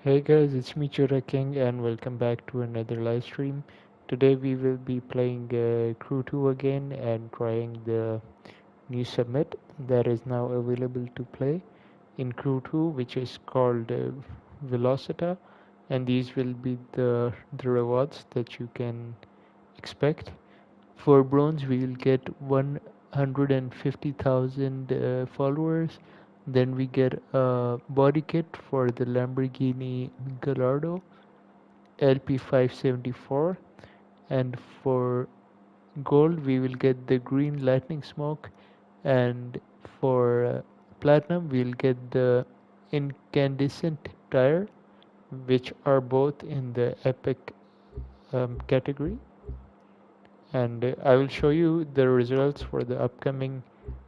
Hey guys, it's me Chura King and welcome back to another live stream. Today we will be playing Crew 2 again and trying the new summit that is now available to play in Crew 2, which is called Velocita, and these will be the rewards that you can expect. For bronze we will get 150,000 followers. Then we get a body kit for the Lamborghini Gallardo LP574, and for gold we will get the green lightning smoke, and for platinum we'll get the incandescent tire, which are both in the epic category. And I will show you the results for the upcoming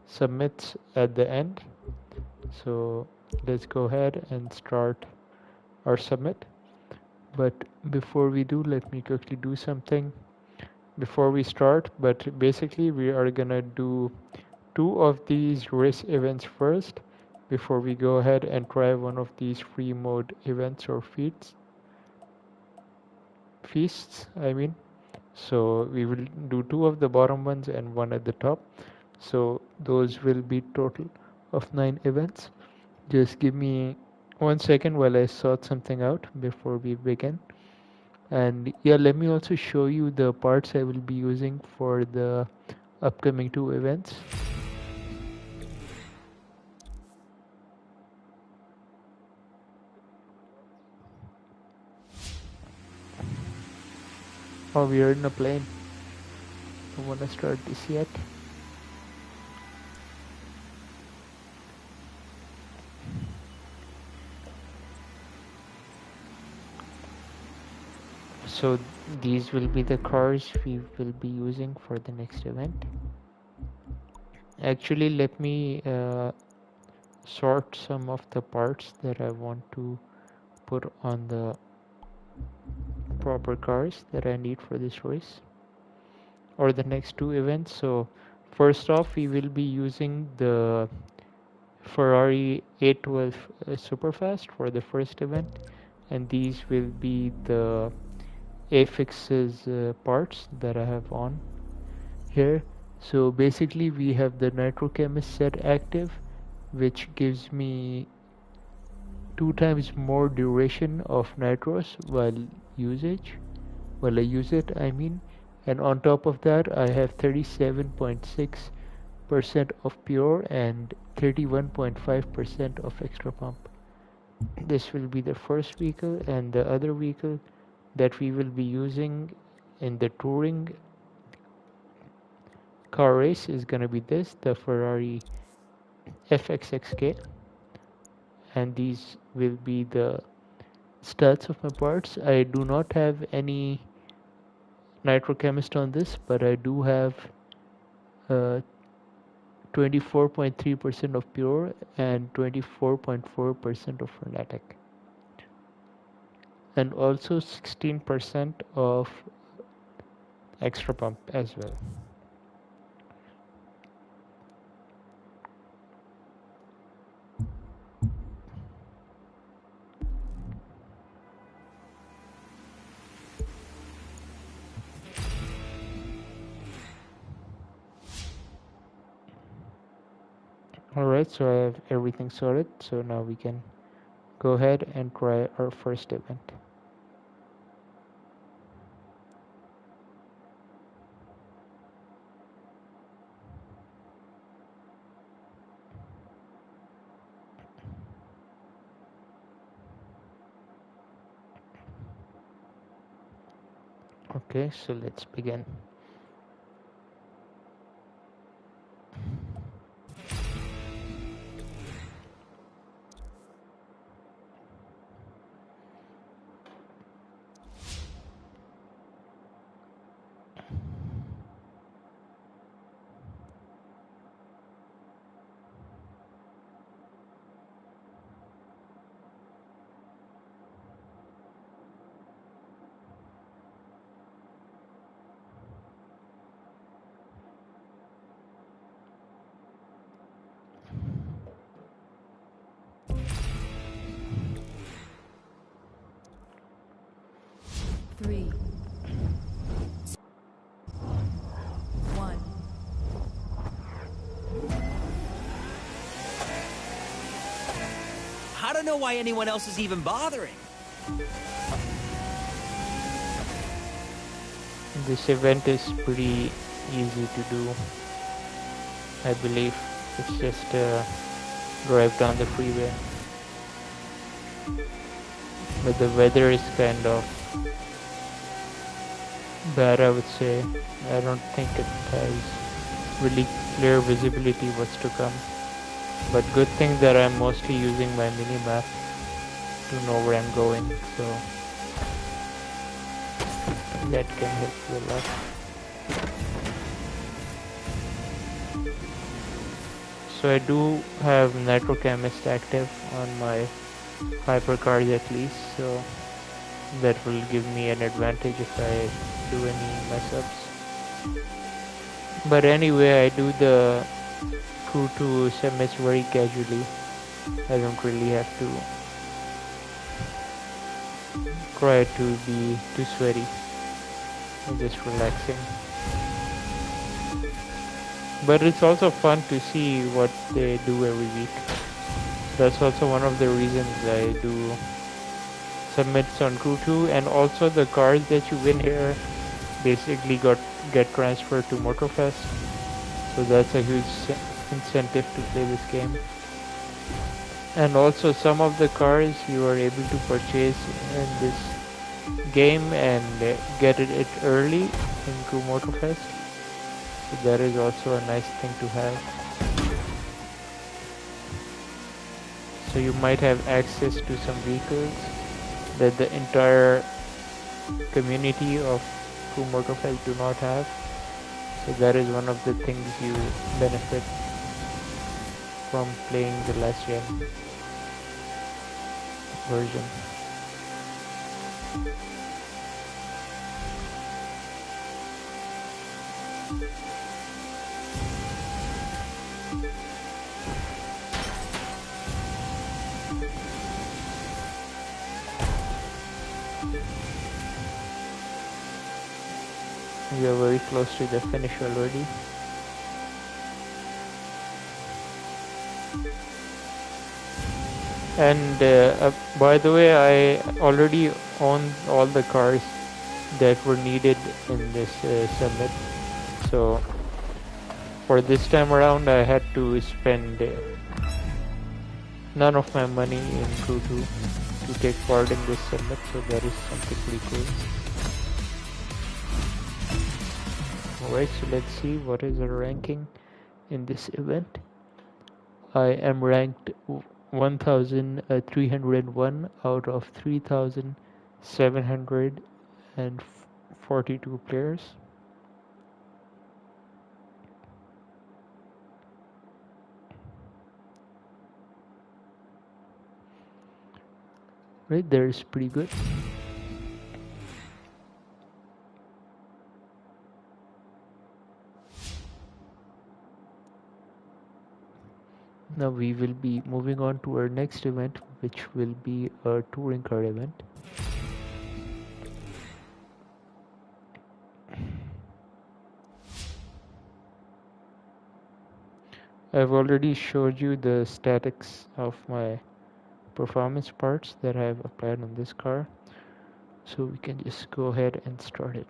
summits at the end. So let's go ahead and start our summit. But before we do, let me quickly do something before we start. But basically we are gonna do two of these race events first before we go ahead and try one of these free mode events or feasts, I mean. So we will do two of the bottom ones and one at the top. So those will be total of 9 events. Just give me 1 second while I sort something out before we begin. And yeah, let me also show you the parts I will be using for the upcoming two events. Oh, we are in a plane. Don't wanna start this yet. So these will be the cars we will be using for the next event. Actually, let me sort some of the parts that I want to put on the proper cars that I need for this race or the next two events. So first off, we will be using the Ferrari 812 Superfast for the first event, and these will be the affixes parts that I have on here. So basically we have the nitrochemist set active, which gives me 2 times more duration of nitros while I use it, I mean. And on top of that I have 37.6% of pure and 31.5% of extra pump. This will be the first vehicle, and the other vehicle that we will be using in the touring car race is gonna be the Ferrari FXXK, and these will be the stats of my parts. I do not have any nitrochemist on this, but I do have uh, 24.3% of pure and 24.4% of frenetic, and also 16% of extra pump as well. Alright, so I have everything sorted, so now we can go ahead and try our first event. Okay, so let's begin. don't know why anyone else is even bothering. This event is pretty easy to do, I believe. It's just drive down the freeway. But the weather is kind of bad, I would say. I don't think it has really clear visibility what's to come. But good thing that I'm mostly using my mini map to know where I'm going, so that can help you a lot. So I do have Nitro Chemist active on my hypercars at least, so that will give me an advantage if I do any mess ups. But anyway, I do the Crew 2 summits very casually. I don't really have to try to be too sweaty. I'm just relaxing. But it's also fun to see what they do every week. That's also one of the reasons I do summits on Crew 2, and also the cars that you win here basically get transferred to Motorfest. So that's a huge incentive to play this game. And also some of the cars you are able to purchase in this game and get it early in Crew Motorfest. So that is also a nice thing to have. So you might have access to some vehicles that the entire community of Crew Motorfest do not have. So that is one of the things you benefit from playing the last gen version. We are very close to the finish already. And by the way, I already own all the cars that were needed in this summit. So for this time around, I had to spend none of my money in Crew 2 to take part in this summit. So that is something pretty cool. Alright, so let's see what is the ranking in this event. I am ranked 1301 out of 3742 players. Right there is pretty good. Now we will be moving on to our next event, which will be a touring car event. I've already showed you the statics of my performance parts that I have applied on this car, so we can just go ahead and start it.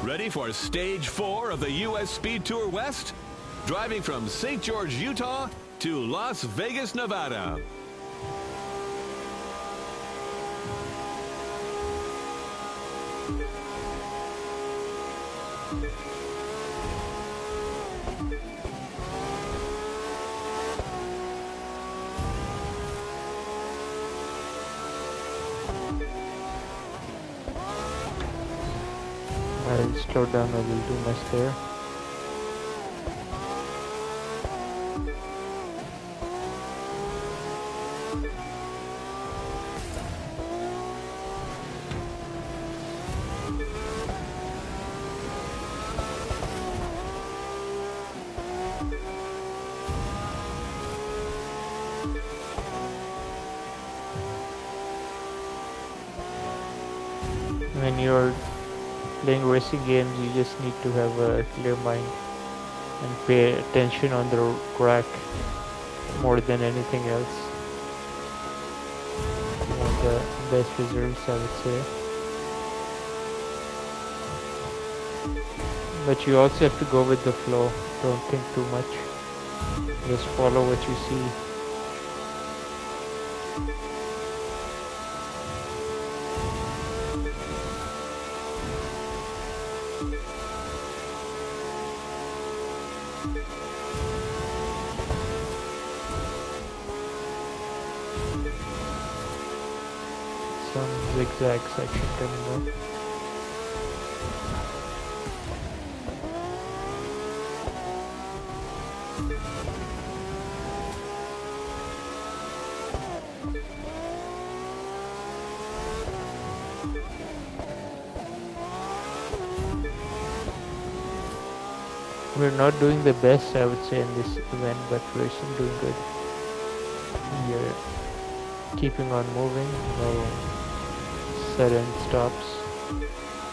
Ready for Stage 4 of the U.S. Speed Tour West? Driving from St. George, Utah to Las Vegas, Nevada. I'll slow down a little too much there. when you're playing racing games, you just need to have a clear mind and pay attention on the track more than anything else. You want the best results, I would say. But you also have to go with the flow. Don't think too much. Just follow what you see. Some zigzag section coming up. We're not doing the best, I would say, in this event, but we're still doing good. We're keeping on moving, no sudden stops.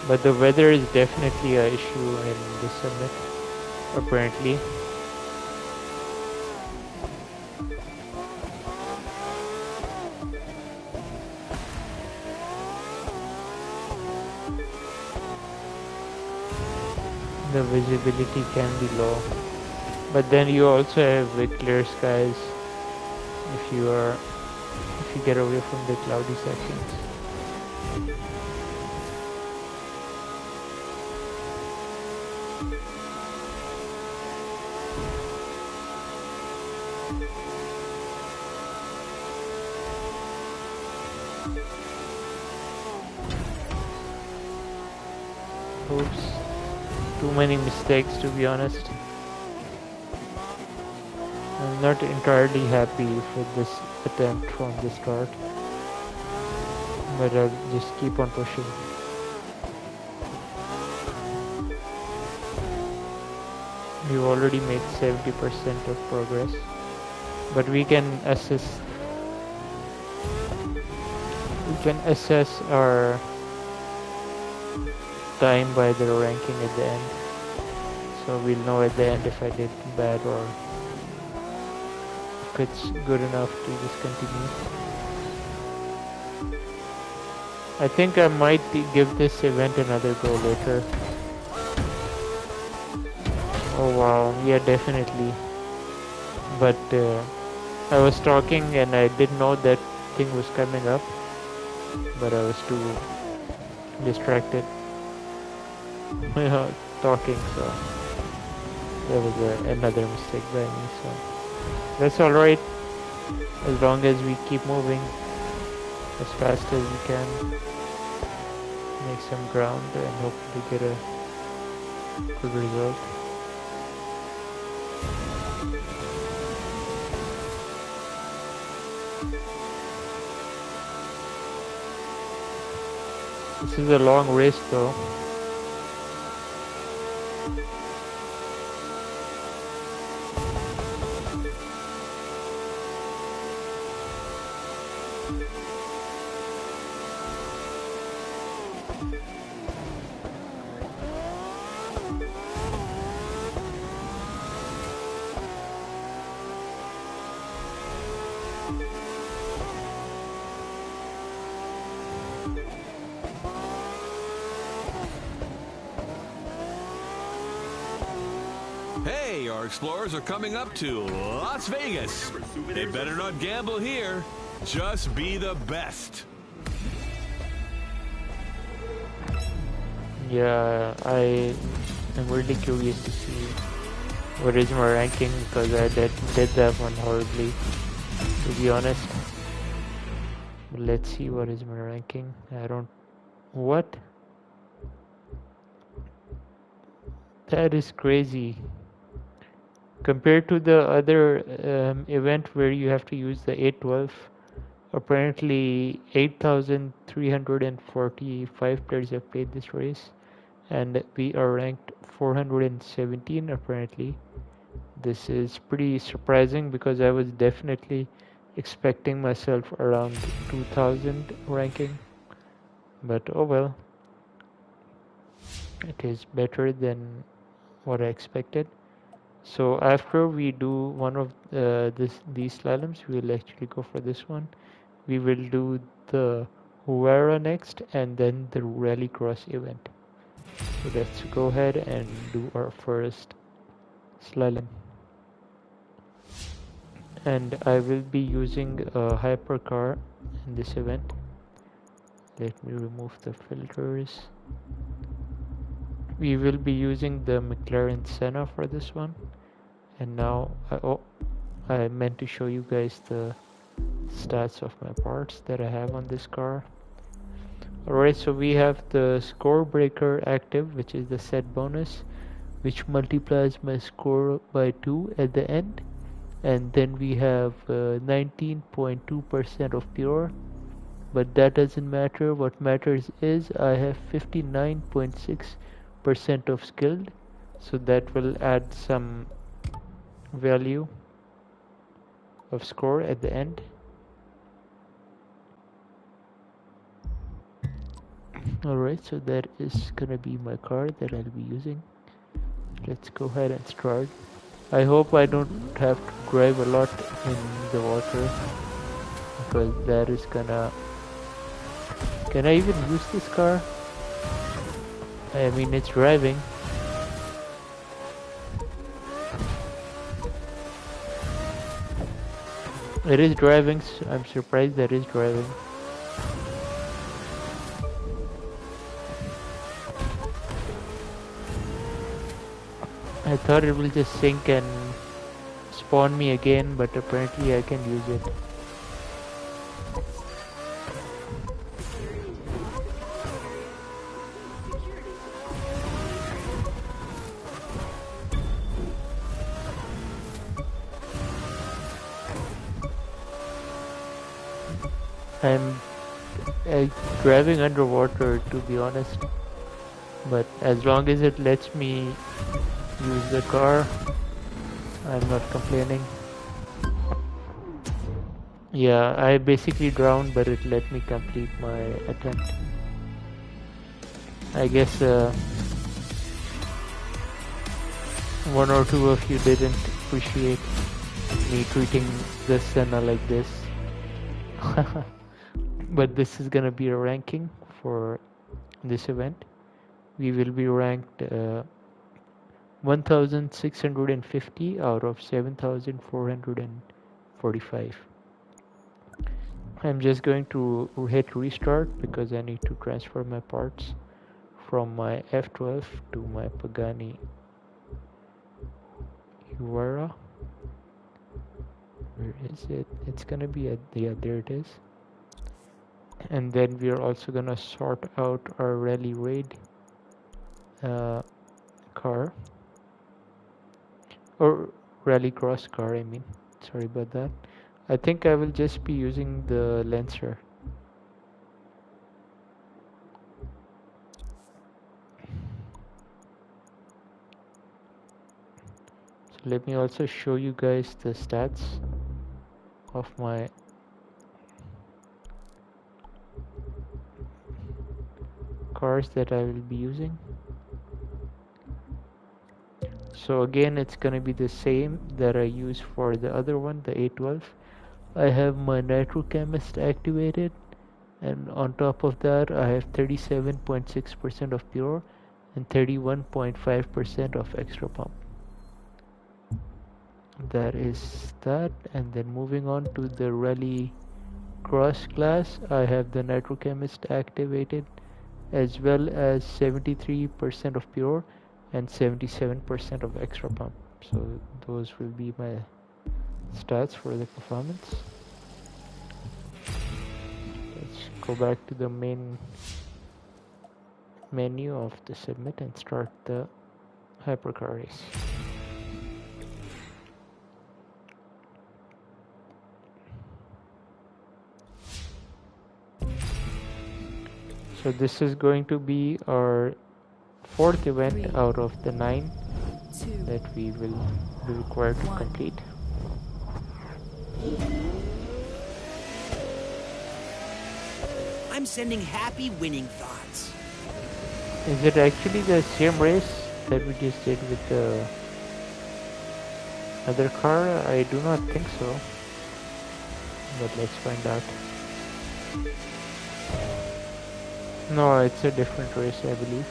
But the weather is definitely an issue in the summit, apparently. The visibility can be low, but then you also have clear skies if you get away from the cloudy sections. Oops, too many mistakes, to be honest. I'm not entirely happy with this attempt from the start, but I'll just keep on pushing. We've already made 70% of progress, but we can assess our time by the ranking at the end, so we'll know at the end if I did bad or if it's good enough to just continue. I think I might give this event another go later. Oh wow, yeah, definitely. But I was talking and I didn't know that thing was coming up, but I was too distracted talking, so that was another mistake by me. So that's alright, as long as we keep moving as fast as we can, make some ground and hopefully get a good result. This is a long race though. Hey, our explorers are coming up to Las Vegas. They better not gamble here. Just be the best. Yeah, I am really curious to see what is my ranking, because I did that one horribly, to be honest. But let's see what is my ranking. What? That is crazy. Compared to the other event where you have to use the 812, apparently 8,345 players have played this race, and we are ranked 417 apparently. This is pretty surprising because I was definitely expecting myself around 2000 ranking, but oh well. It is better than what I expected. So after we do one of these slaloms, we will actually go for this one. We will do the Huara next, and then the Rallycross event. So let's go ahead and do our first slalom. And I will be using a hypercar in this event. Let me remove the filters. We will be using the McLaren Senna for this one. And now, I meant to show you guys the stats of my parts that I have on this car. Alright, so we have the score breaker active, which is the set bonus, which multiplies my score by 2 at the end. And then we have 19.2% of pure, but that doesn't matter. What matters is I have 59.6% of skilled, so that will add some value of score at the end. Alright, so that is gonna be my car that I'll be using. Let's go ahead and start. I hope I don't have to drive a lot in the water, because that is gonna... Can I even use this car? I mean, it's driving. It is driving, so I'm surprised that it is driving. I thought it will just sink and spawn me again, but apparently I can use it. I'm driving underwater, to be honest, but as long as it lets me use the car, I'm not complaining. Yeah, I basically drowned, but it let me complete my attempt. I guess one or two of you didn't appreciate me treating the Senna like this. But this is gonna be a ranking for this event. We will be ranked 1650 out of 7445. I'm just going to hit restart because I need to transfer my parts from my F12 to my Pagani Huara. Where is it? It's gonna be at, yeah, there it is. And then we are also gonna sort out our rally raid car, or rallycross car, I mean. Sorry about that. I think I will just be using the Lancer. So let me also show you guys the stats of my cars that I will be using. So again, it's gonna be the same that I use for the other one, the A12. I have my Nitro Chemist activated, and on top of that I have 37.6% of pure and 31.5% of extra pump. That is that. And then moving on to the rally cross class, I have the Nitro Chemist activated, as well as 73% of pure and 77% of extra pump. So those will be my stats for the performance. Let's go back to the main menu of the submit and start the hypercar race. So this is going to be our fourth event out of the 9 that we will be required to complete. I'm sending happy winning thoughts. Is it actually the same race that we just did with the other car? I do not think so. But let's find out. No, it's a different race, I believe.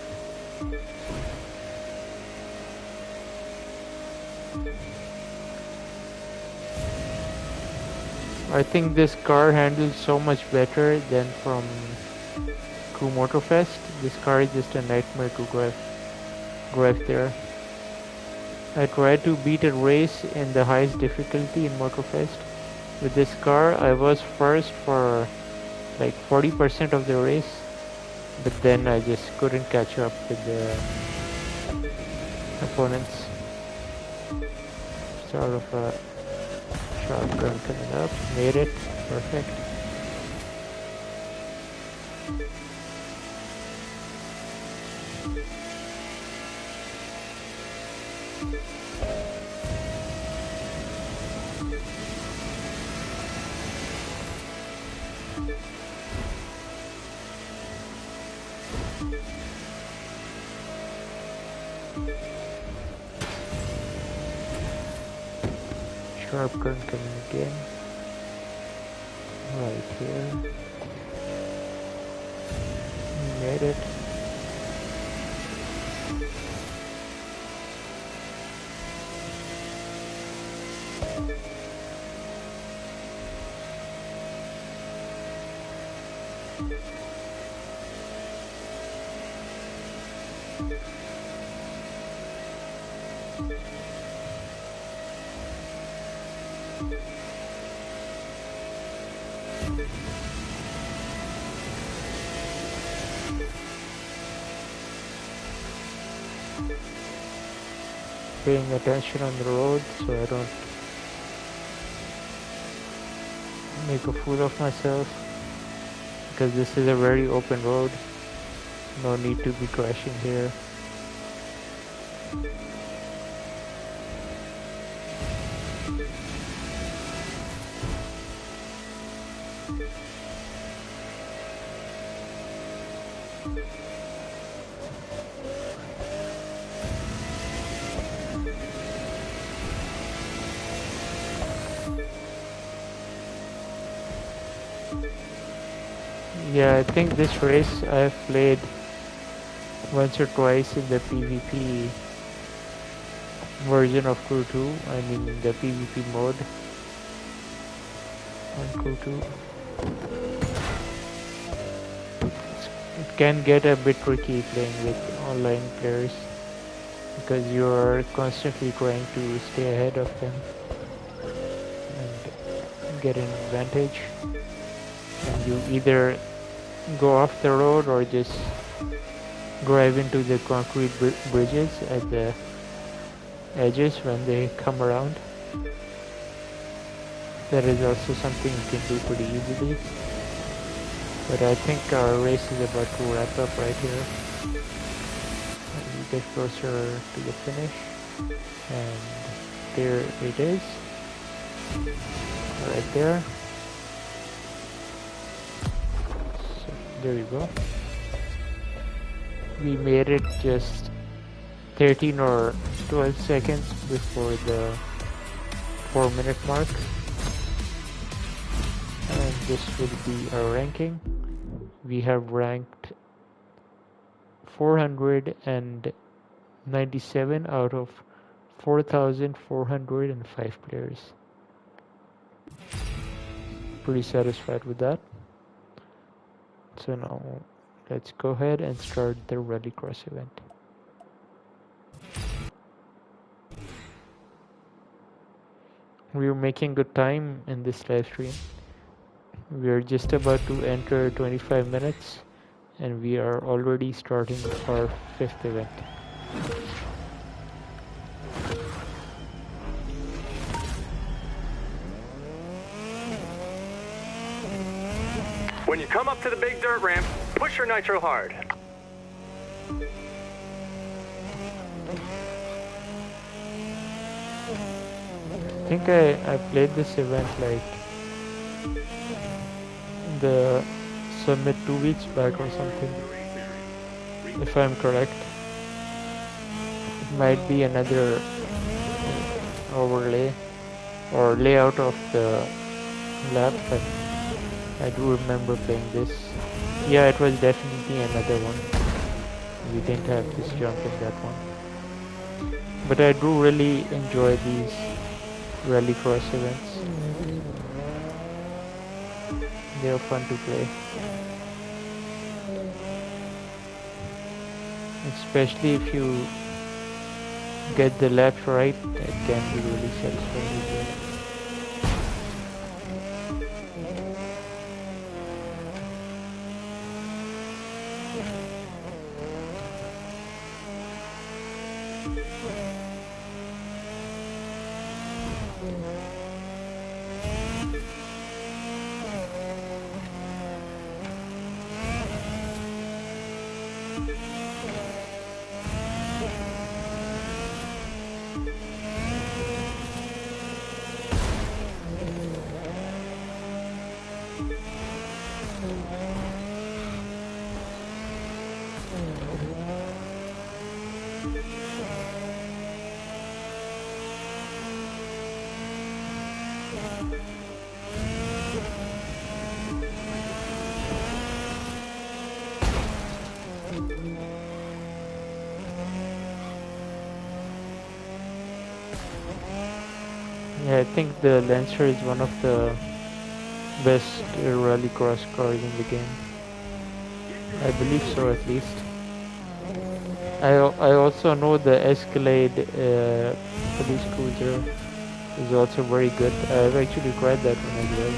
I think this car handles so much better than from Crew Motorfest. This car is just a nightmare to drive there. I tried to beat a race in the highest difficulty in Motorfest. With this car, I was first for like 40% of the race, but then I just couldn't catch up with the opponents. Sort of a shotgun coming up, made it, perfect. Sharp gun coming again. Right here. Made it. Paying attention on the road so I don't make a fool of myself, because this is a very open road. No need to be crashing here. Yeah, I think this race I've played once or twice in the PvP version of Crew 2. I mean the PvP mode on Crew 2. It can get a bit tricky playing with online players, because you're constantly trying to stay ahead of them and get an advantage. And you either go off the road or just drive into the concrete bridges at the edges when they come around. That is also something you can do pretty easily. But I think our race is about to wrap up right here. And we get closer to the finish. And there it is. Right there. So there you go. We made it just 13 or 12 seconds before the 4-minute mark. And this will be our ranking. We have ranked 497 out of 4,405 players. Pretty satisfied with that. So now let's go ahead and start the rallycross event. We're making good time in this live stream. We're just about to enter 25 minutes and we are already starting our 5th event. When you come up to the big dirt ramp, push your nitro hard. I think I played this event like the summit 2 weeks back or something. if I'm correct. It might be another overlay or layout of the lap, but I do remember playing this. Yeah, it was definitely another one. We didn't have this jump in that one. But I do really enjoy these rallycross events. They are fun to play. Especially if you get the laps right, it can be really satisfying as well. Yeah, I think the Lancer is one of the best rallycross cars in the game. I believe so, at least. I also know the Escalade police cruiser is also very good. I've actually tried that one as well.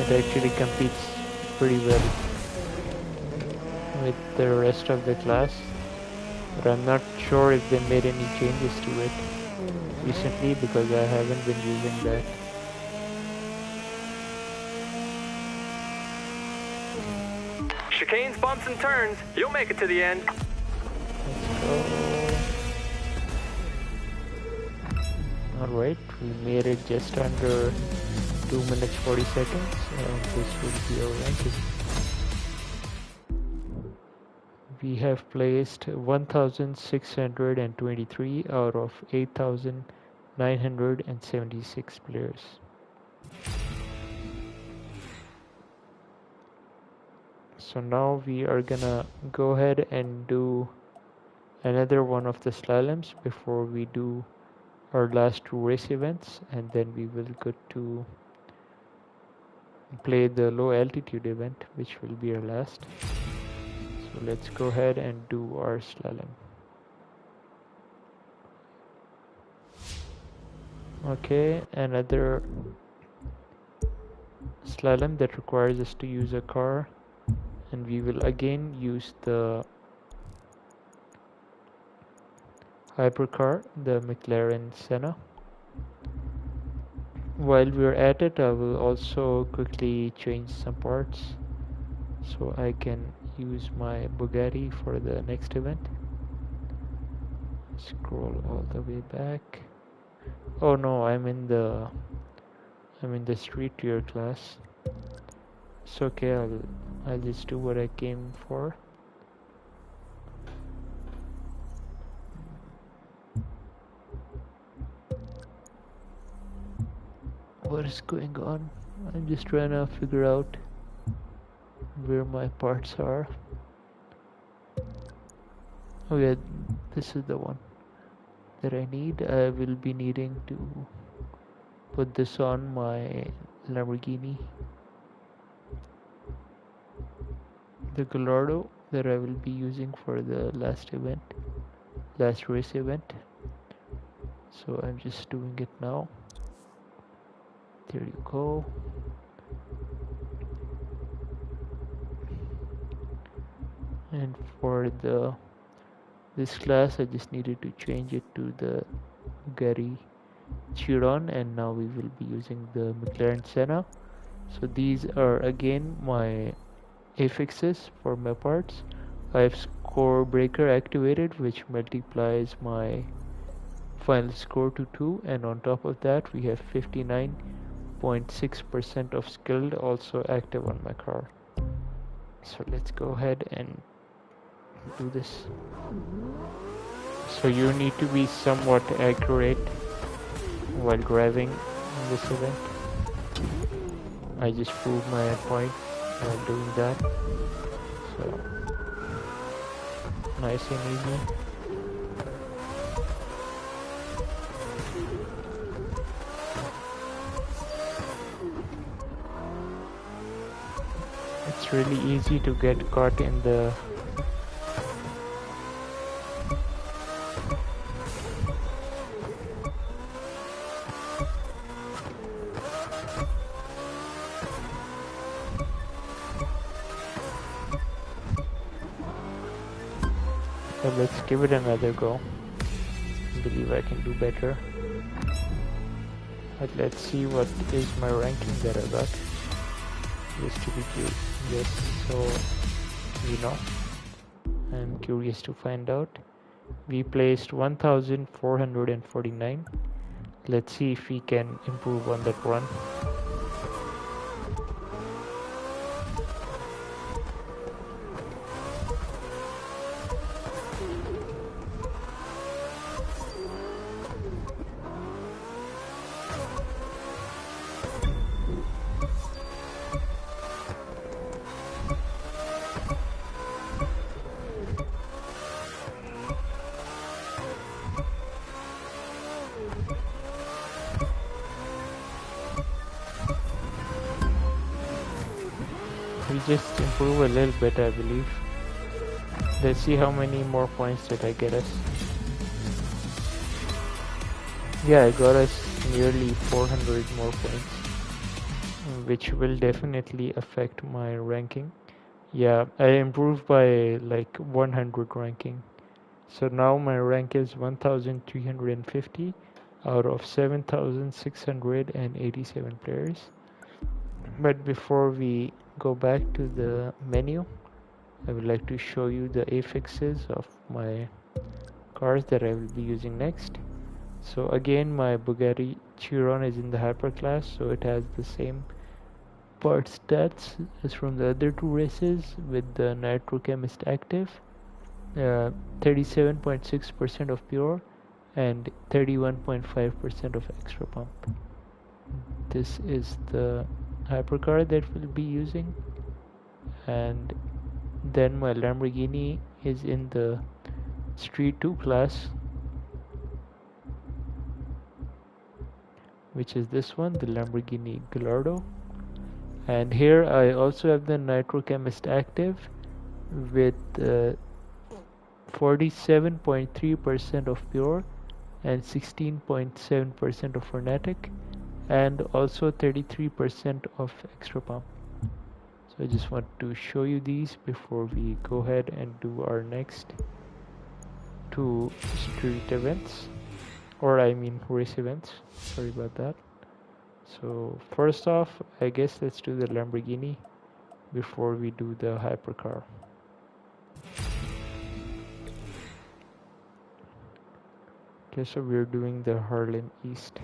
It actually competes pretty well with the rest of the class, but I'm not sure if they made any changes to it recently because I haven't been using that. Chicanes, bumps, and turns. You'll make it to the end. Let's go. Alright, we made it just under 2 minutes 40 seconds, and this will be our ranking. We have placed 1623 out of 8976 players. So now we are gonna go ahead and do another one of the slaloms before we do our last two race events, and then we will go to play the low altitude event, which will be our last. So let's go ahead and do our slalom. Okay, another slalom that requires us to use a car, and we will again use the hypercar, the McLaren Senna. While we're at it, I will also quickly change some parts so I can use my Bugatti for the next event. Scroll all the way back. Oh no, I'm in the street tier class. It's okay, I'll just do what I came for. What is going on? I'm just trying to figure out where my parts are. Oh yeah, this is the one that I need. I will be needing to put this on my Lamborghini, the Gallardo, that I will be using for the last race event. So I'm just doing it now. There you go. And for this class, I just needed to change it to the Bugatti Chiron, and now we will be using the McLaren Senna. So these are again my affixes for my parts. I have score breaker activated, which multiplies my final score to 2, and on top of that we have 59.6% of skilled also active on my car. So let's go ahead and do this. So you need to be somewhat accurate while driving in this event. I just proved my point while doing that. So nice and easy. It's really easy to get caught in the So let's give it another go. I believe I can do better. But let's see what is my ranking that I got. Just to be curious. Yes, so you know, I'm curious to find out. We placed 1449. Let's see if we can improve on that run. We just improve a little bit, I believe. Let's see how many more points did I get us. Yeah, I got us nearly 400 more points, which will definitely affect my ranking. Yeah, I improved by like 100 ranking. So now my rank is 1350 out of 7687 players. But before we go back to the menu, I would like to show you the affixes of my cars that I will be using next. So again, my Bugatti Chiron is in the hyperclass, so it has the same part stats as from the other two races with the Nitrochemist active, 37.6% of pure and 31.5% of extra pump. This is the hypercar that we'll be using, and then my Lamborghini is in the Street 2 class, which is this one, the Lamborghini Gallardo. And here I also have the Nitrochemist active with 47.3% of pure and 16.7% of frenetic, and also 33% of extra pump. So I just want to show you these before we go ahead and do our next two street events, or I mean race events. Sorry about that. So first off, I guess let's do the Lamborghini before we do the hypercar. Okay, so we're doing the Harlem East.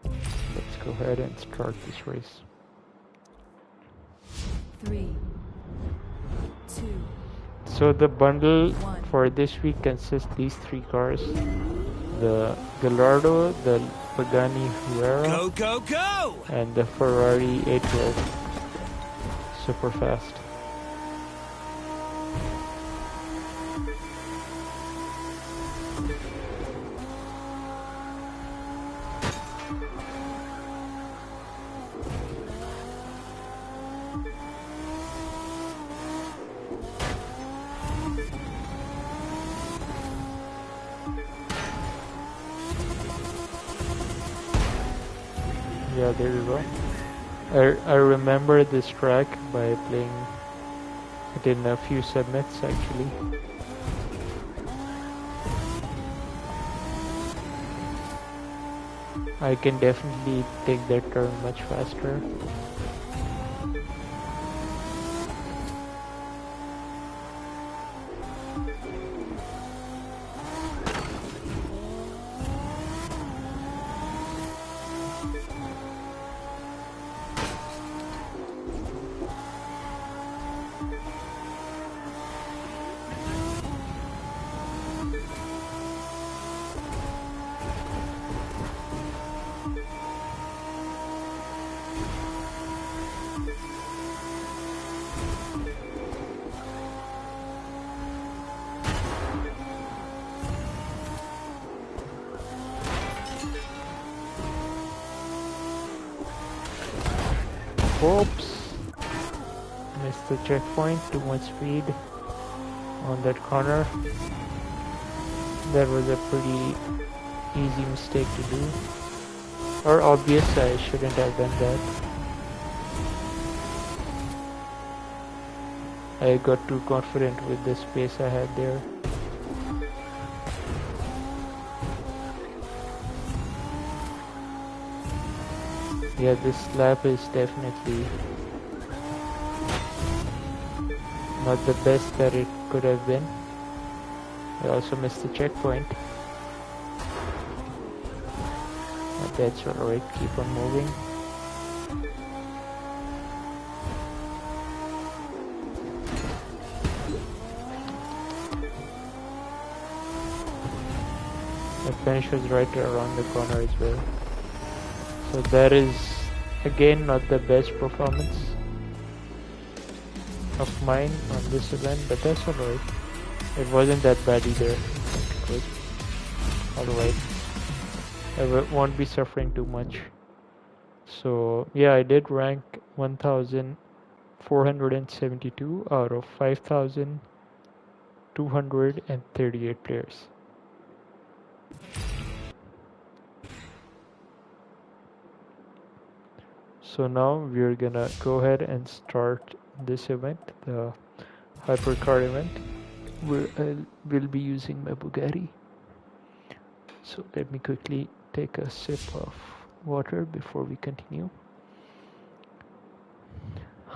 Let's go ahead and start this race. 3, 2. So the bundle for this week consists these three cars: the Gallardo, the Pagani Huayra, Go, go, go! and the Ferrari 812 super fast. Yeah, there you go. I remember this track by playing it in a few submits actually. I can definitely take that turn much faster. Oops. Missed the checkpoint, too much speed on that corner. That was a pretty easy mistake to do. Or obvious, I shouldn't have done that. I got too confident with the space I had there. Yeah, this lap is definitely not the best that it could have been. I also missed the checkpoint. But that's alright, keep on moving. The finish was right around the corner as well. So that is again not the best performance of mine on this event, but that's alright. It wasn't that bad either. Good. Alright. I won't be suffering too much. So yeah, I did rank 1472 out of 5238 players. So now we're gonna go ahead and start this event, the hypercar event, where I will be using my Bugatti. So let me quickly take a sip of water before we continue.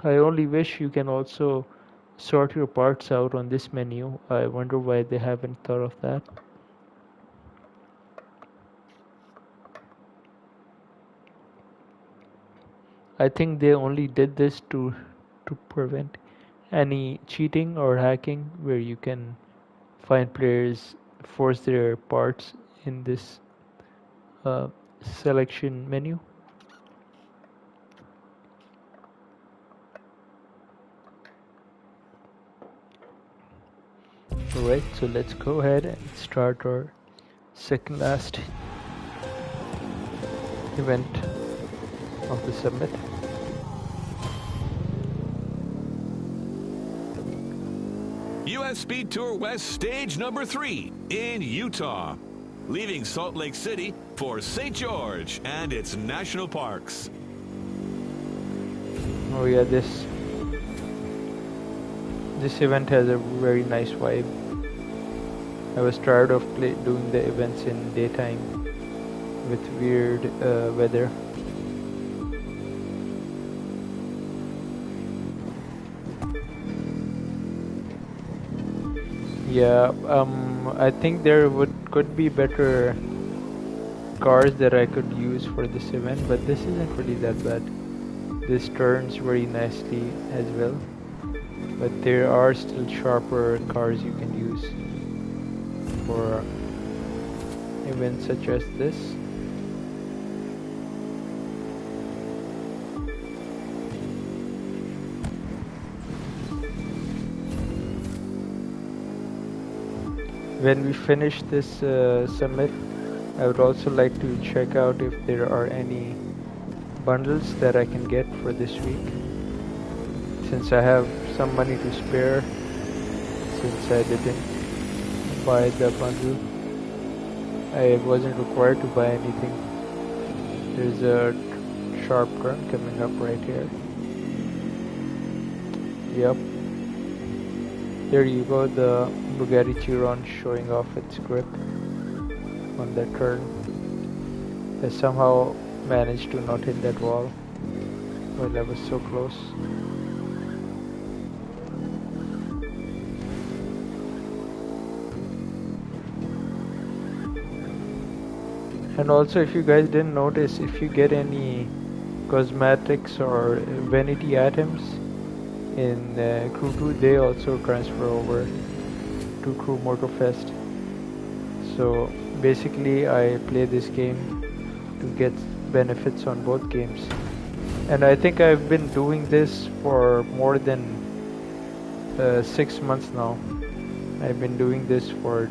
I only wish you can also sort your parts out on this menu. I wonder why they haven't thought of that. I think they only did this to prevent any cheating or hacking where you can find players force their parts in this selection menu. Alright, so let's go ahead and start our second last event of the summit. US Speed Tour West stage number 3 in Utah, leaving Salt Lake City for St. George and its national parks. Oh yeah, this event has a very nice vibe. I was tired of doing the events in daytime with weird weather. Yeah, I think there could be better cars that I could use for this event, but this isn't really that bad. This turns very nicely as well, but there are still sharper cars you can use for events such as this. When we finish this summit, I would also like to check out if there are any bundles that I can get for this week, since I have some money to spare, since I didn't buy the bundle. I wasn't required to buy anything. There's a sharp turn coming up right here. Yep. There you go, the Bugatti Chiron showing off its grip on that turn. I somehow managed to not hit that wall while I was so close. And also, if you guys didn't notice, if you get any cosmetics or vanity items in Crew 2, they also transfer over to Crew Motorfest. So basically I play this game to get benefits on both games. And I think I've been doing this for more than 6 months now. I've been doing this for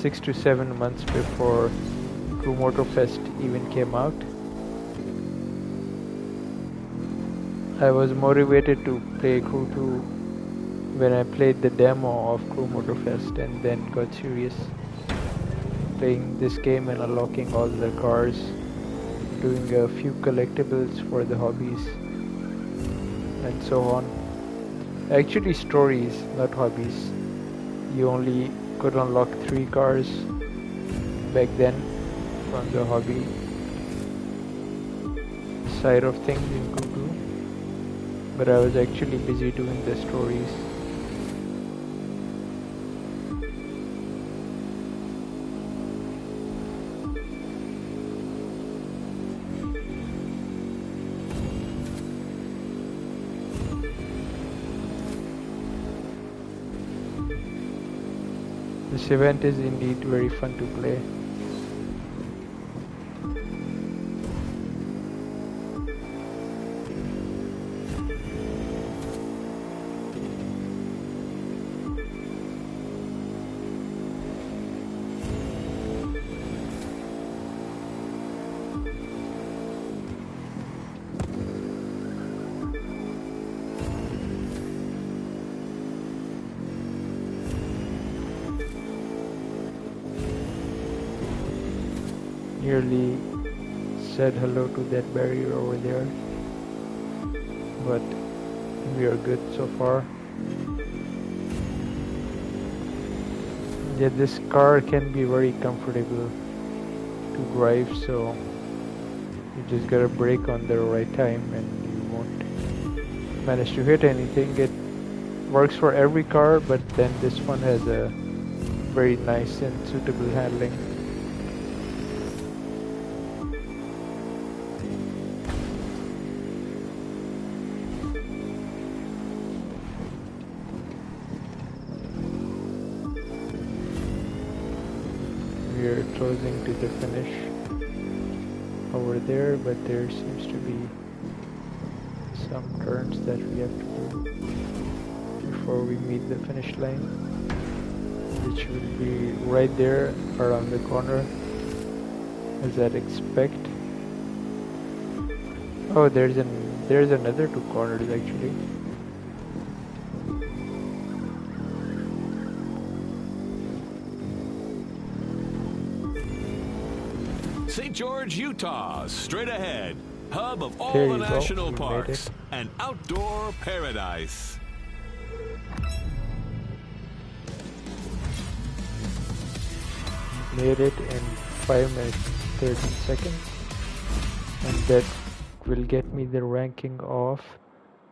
6 to 7 months before Crew Motorfest even came out. I was motivated to play Crew 2 when I played the demo of Crew Motorfest and then got serious playing this game and unlocking all the cars, doing a few collectibles for the hobbies, and so on. Actually, stories, not hobbies. You only could unlock 3 cars back then from the hobby side of things in Kudu, but I was actually busy doing the stories. This event is indeed very fun to play. Nearly said hello to that barrier over there, but we are good so far. Yeah, this car can be very comfortable to drive, so you just gotta brake on the right time and you won't manage to hit anything. It works for every car, but then this one has a very nice and suitable handling. We are closing to the finish over there, but there seems to be some turns that we have to do before we meet the finish line, which will be right there around the corner, as I'd expect. Oh, there's another 2 corners actually. St. George, Utah, straight ahead. Hub of all There the you go, national we made parks. it. An outdoor paradise. Made it in 5 minutes 13 seconds, and that will get me the ranking of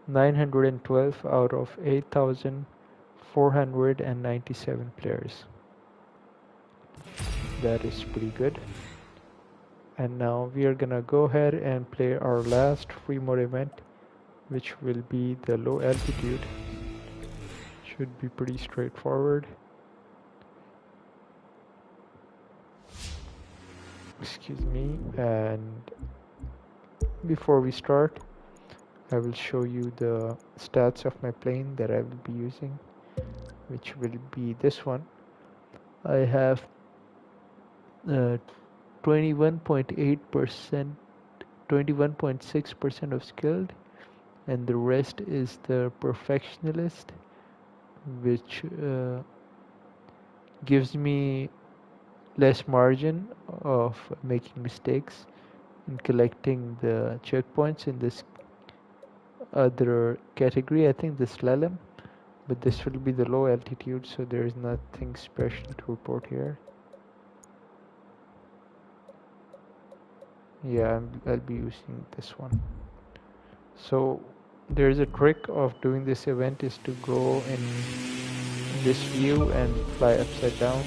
912 out of 8,497 players. That is pretty good. And now we are gonna go ahead and play our last free mode event, which will be the low altitude. Should be pretty straightforward. Excuse me. And before we start, I will show you the stats of my plane that I will be using, which will be this one. I have 21.8%, 21.6% of skilled, and the rest is the perfectionist, which gives me less margin of making mistakes in collecting the checkpoints in this other category. I think the slalom, but this will be the low altitude, so there is nothing special to report here. Yeah, I'll be using this one. So there's a trick of doing this event is to go in this view and fly upside down.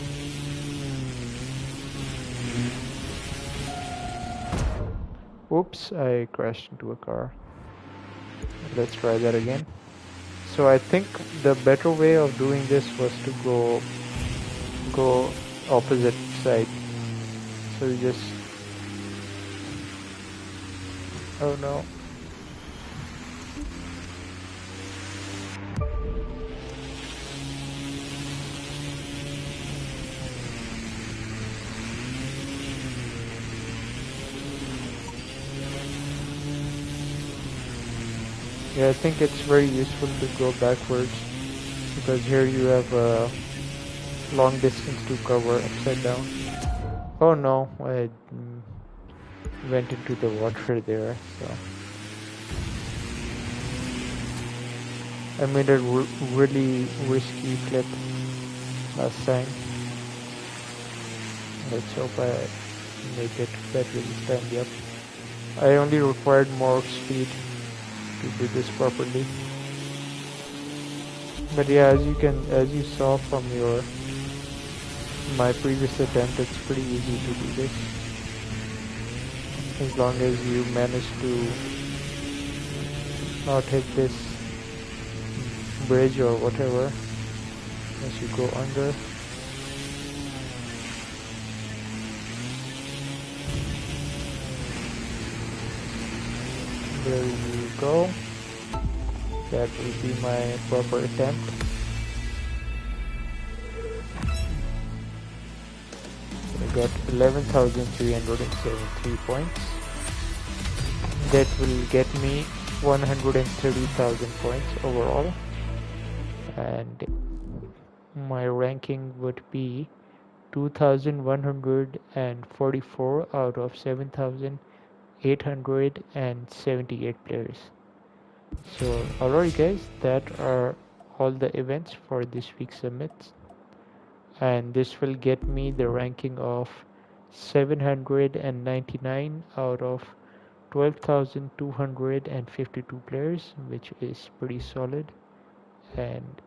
Oops, I crashed into a car. Let's try that again. So I think the better way of doing this was to go opposite side. So you just, oh no. Yeah, I think it's very useful to go backwards because here you have a long distance to cover upside down. Oh no, I went into the water there, so I made a really risky flip last time. Let's hope I make it better this time. Yep. I only required more speed to do this properly. But yeah, as you saw from my previous attempt, it's pretty easy to do this. As long as you manage to not hit this bridge or whatever as you go under. There you go. That will be my proper attempt. I got 11,373 points. That will get me 130,000 points overall. And my ranking would be 2,144 out of 7,878 players. So alright guys, that are all the events for this week's summits, and this will get me the ranking of 799 out of 12,252 players, which is pretty solid and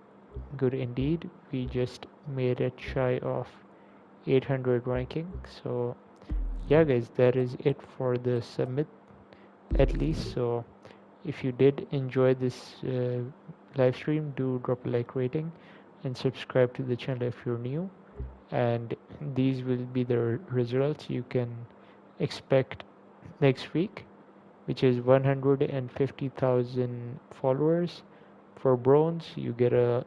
good indeed. We just made it shy of 800 ranking. So yeah guys, that is it for the summit at least. So if you did enjoy this live stream, do drop a like rating and subscribe to the channel if you're new. And these will be the results you can expect next week, which is 150,000 followers. For bronze, you get a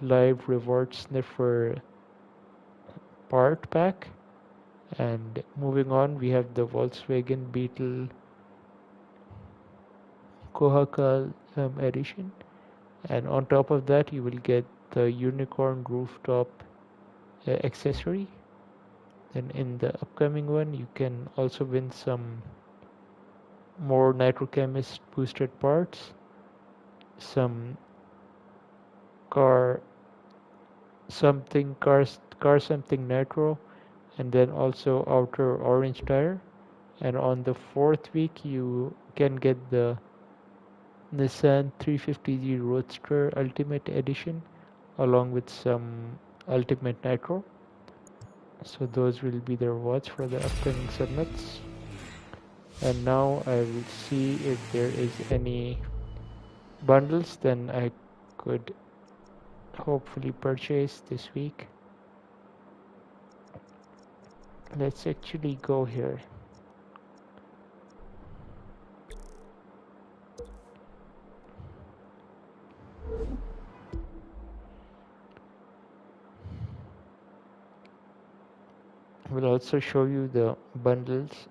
live reward sniffer part pack. And moving on, we have the Volkswagen Beetle Kohakal edition, and on top of that you will get the unicorn rooftop accessory. Then in the upcoming one you can also win some more nitrochemist boosted parts, some car car something nitro, and then also outer orange tire. And on the fourth week you can get the Nissan 350Z Roadster Ultimate Edition along with some Ultimate Nitro. So those will be the rewards for the upcoming summits. And now I will see if there is any bundles then I could hopefully purchase this week. Let's actually go here. We'll also show you the bundles,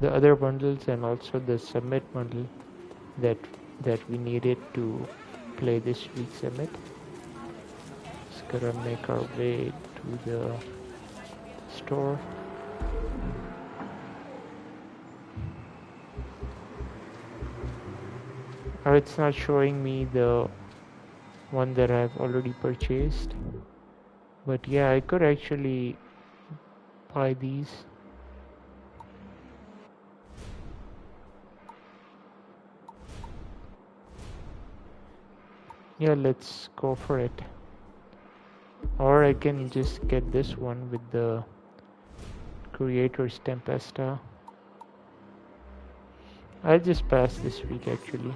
the other bundles, and also the summit bundle that we needed to play this week's summit. Just gotta make our way to the store. Oh, it's not showing me the one that I've already purchased, but yeah, I could actually buy these. Yeah, let's go for it. Or I can just get this one with the creator's Tempesta. I'll just pass this week actually.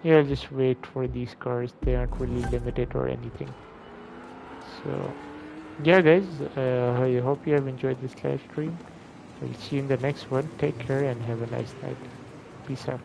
Yeah, I'll just wait for these cars. They aren't really limited or anything. So yeah guys, I hope you have enjoyed this live stream. I'll see you in the next one. Take care and have a nice night. Peace out.